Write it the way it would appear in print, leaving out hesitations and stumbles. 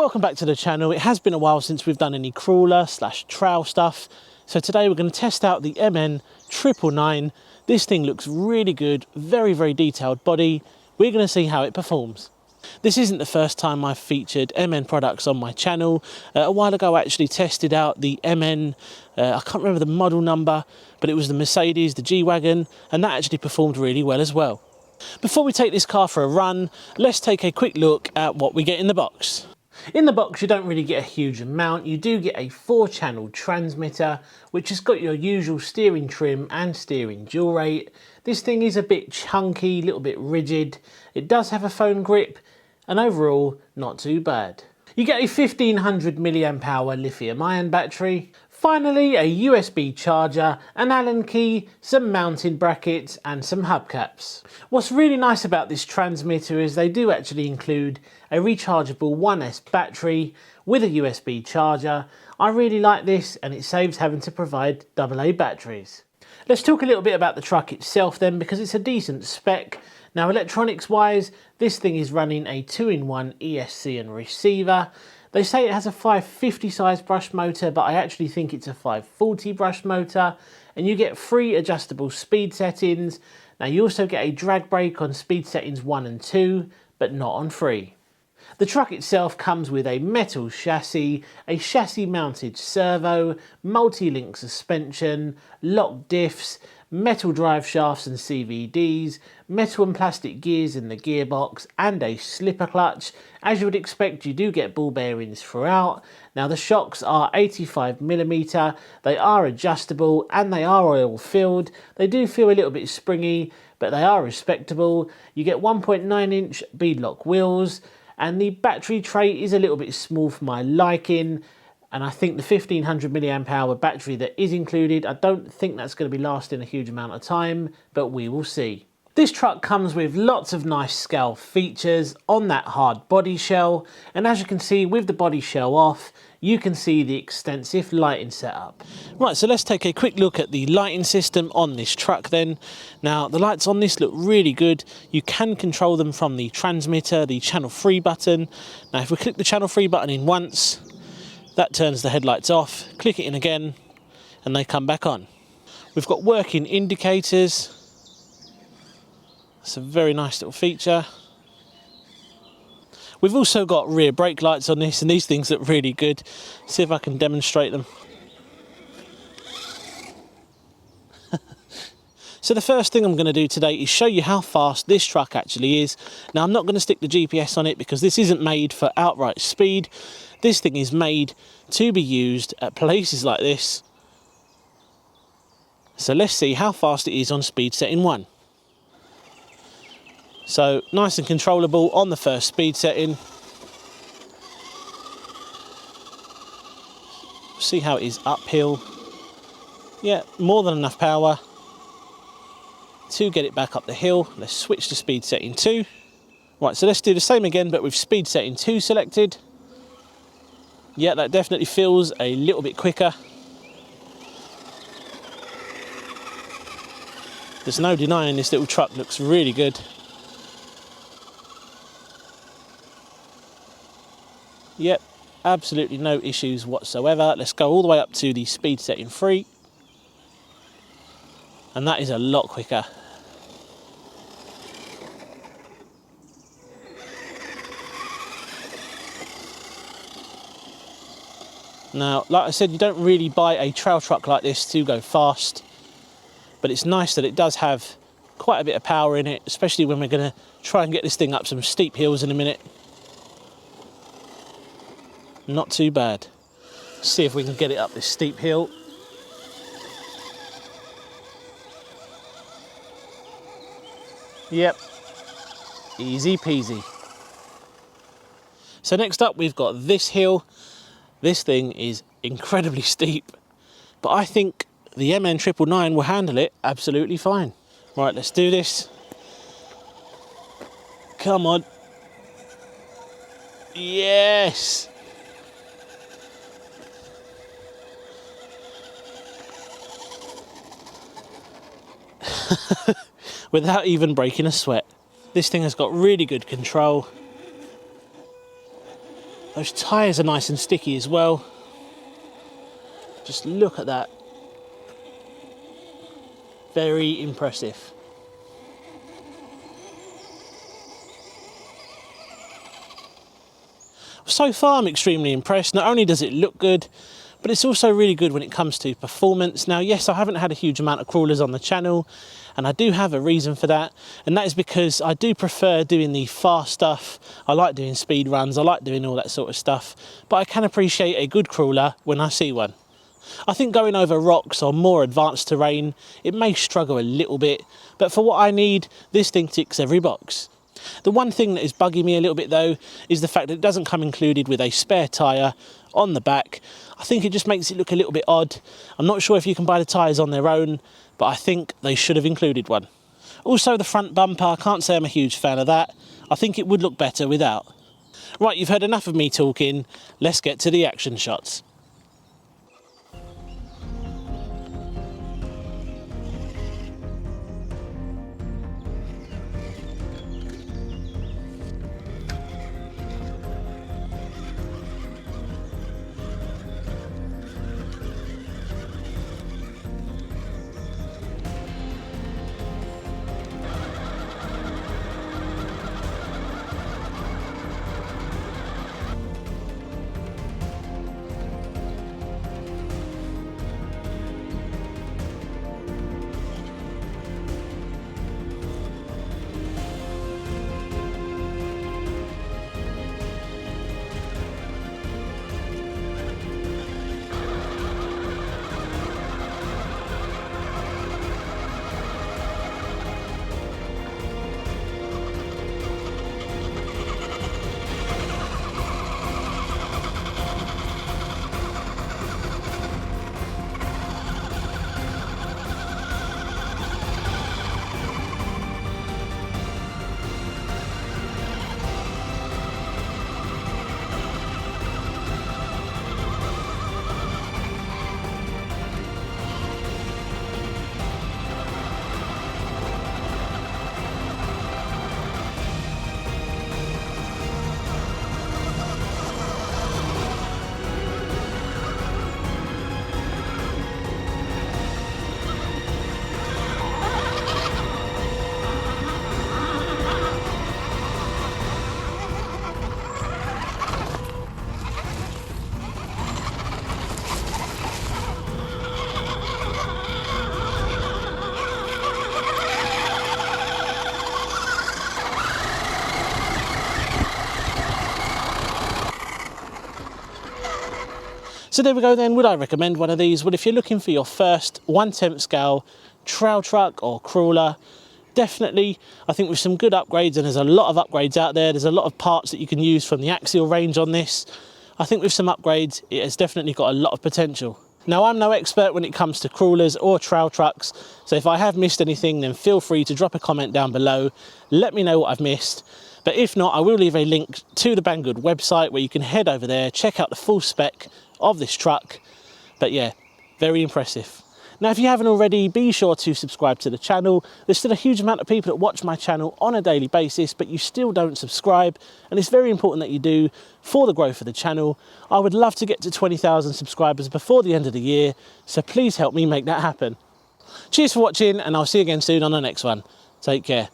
Welcome back to the channel. It has been a while since we've done any crawler / trail stuff. So today we're going to test out the MN999. This thing looks really good, very detailed body. We're going to see how it performs. This isn't the first time I've featured MN products on my channel. A while ago I actually tested out the MN, I can't remember the model number, but it was the Mercedes, the G-Wagon, and that actually performed really well as well. Before we take this car for a run, let's take a quick look at what we get in the box. In the box you don't really get a huge amount. You do get a 4-channel transmitter which has got your usual steering trim and steering dual rate. This thing is a bit chunky, a little bit rigid. It does have a phone grip and overall not too bad. You get a 1500 mAh lithium ion battery. Finally, a USB charger, an Allen key, some mounting brackets and some hubcaps. What's really nice about this transmitter is they do actually include a rechargeable 1S battery with a USB charger. I really like this and it saves having to provide AA batteries. Let's talk a little bit about the truck itself then, because it's a decent spec. Now electronics wise, this thing is running a 2-in-1 ESC and receiver. They say it has a 550 size brush motor, but I actually think it's a 540 brush motor. And you get 3 adjustable speed settings. Now you also get a drag brake on speed settings 1 and 2, but not on 3. The truck itself comes with a metal chassis, a chassis mounted servo, multi-link suspension, lock diffs, metal drive shafts and CVDs, metal and plastic gears in the gearbox and a slipper clutch. As you would expect, you do get ball bearings throughout. Now the shocks are 85mm, they are adjustable and they are oil filled. They do feel a little bit springy, but they are respectable. You get 1.9-inch beadlock wheels and the battery tray is a little bit small for my liking. And I think the 1500 mAh battery that is included, I don't think that's going to be lasting a huge amount of time, but we will see. This truck comes with lots of nice scale features on that hard body shell, and as you can see with the body shell off, you can see the extensive lighting setup. Right, so let's take a quick look at the lighting system on this truck then. Now the lights on this look really good. You can control them from the transmitter, the channel 3 button. Now if we click the channel 3 button in once, that turns the headlights off. Click it in again and they come back on. We've got working indicators. It's a very nice little feature. We've also got rear brake lights on this, and these things look really good. See if I can demonstrate them. So the first thing I'm going to do today is show you how fast this truck actually is. Now I'm not going to stick the GPS on it because this isn't made for outright speed. This thing is made to be used at places like this. So let's see how fast it is on speed setting 1. So nice and controllable on the first speed setting. See how it is uphill. Yeah, more than enough power to get it back up the hill. Let's switch to speed setting 2. Right, so let's do the same again, but with speed setting 2 selected. Yeah, that definitely feels a little bit quicker. There's no denying this little truck looks really good. Yep, absolutely no issues whatsoever. Let's go all the way up to the speed setting 3. And that is a lot quicker. Now, like I said, you don't really buy a trail truck like this to go fast, but it's nice that it does have quite a bit of power in it, especially when we're going to try and get this thing up some steep hills in a minute. Not too bad. See if we can get it up this steep hill. Yep, easy peasy. So next up we've got this hill. This thing is incredibly steep, but I think the MN999 will handle it absolutely fine. Right, let's do this. Come on. Yes! Without even breaking a sweat. This thing has got really good control. Those tyres are nice and sticky as well. Just look at that. Very impressive. So far I'm extremely impressed. Not only does it look good, but it's also really good when it comes to performance. Now, yes, I haven't had a huge amount of crawlers on the channel, and I do have a reason for that, and that is because I do prefer doing the fast stuff. I like doing speed runs, I like doing all that sort of stuff, but I can appreciate a good crawler when I see one. I think going over rocks or more advanced terrain, it may struggle a little bit, but for what I need, this thing ticks every box. The one thing that is bugging me a little bit though is the fact that it doesn't come included with a spare tyre on the back. I think it just makes it look a little bit odd. I'm not sure if you can buy the tyres on their own, but I think they should have included one. Also, the front bumper, I can't say I'm a huge fan of that. I think it would look better without. Right, you've heard enough of me talking. Let's get to the action shots. So there we go then. Would I recommend one of these? Well, if you're looking for your first 1/10 scale trail truck or crawler, definitely. I think with some good upgrades, and there's a lot of upgrades out there, there's a lot of parts that you can use from the axial range on this. I think with some upgrades, it has definitely got a lot of potential. Now, I'm no expert when it comes to crawlers or trail trucks, so if I have missed anything, then feel free to drop a comment down below. Let me know what I've missed. But if not, I will leave a link to the Banggood website where you can head over there, check out the full spec of this truck. But yeah, very impressive. Now, if you haven't already, be sure to subscribe to the channel. There's still a huge amount of people that watch my channel on a daily basis, but you still don't subscribe, and it's very important that you do for the growth of the channel. I would love to get to 20,000 subscribers before the end of the year, so please help me make that happen. Cheers for watching, and I'll see you again soon on the next one. Take care.